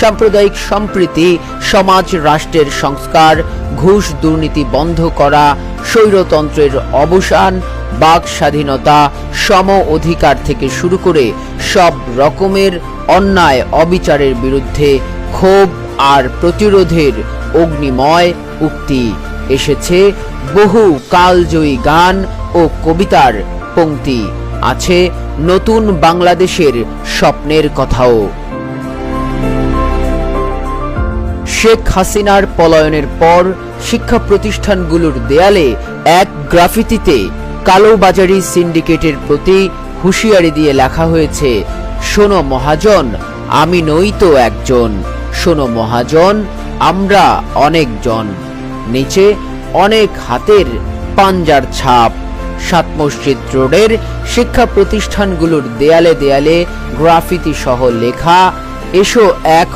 সাম্প্রদায়িক সম্প্রীতি, সমাজ রাষ্ট্রের সংস্কার, ঘুষ দুর্নীতি বন্ধ করা, স্বৈরতন্ত্রের অবসান, বাক স্বাধীনতা, সম অধিকার থেকে শুরু করে সব রকমের অন্যায় অবিচারের বিরুদ্ধে ক্ষোভ আর প্রতিরোধের অগ্নিময় উক্তি। এসেছে বহু কালজয়ী গান ও কবিতার পংক্তি, আছে নতুন বাংলাদেশের স্বপ্নের কথাও। শেখ হাসিনার পলায়নের পর শিক্ষা প্রতিষ্ঠানগুলোর দেয়ালে এক গ্রাফিতিতে কালোবাজারি সিন্ডিকেটের প্রতি হুঁশিয়ারি দিয়ে লেখা হয়েছে, শোনো মহাজন, আমি নই তো একজন, শোনো মহাজন, আমরা অনেকজন। নিচে অনেক হাতের পাঞ্জার ছাপ। সাত মসজিদ রোডের শিক্ষা প্রতিষ্ঠানগুলোর দেয়ালে দেয়ালে গ্রাফিতি সহ লেখা, এসো এক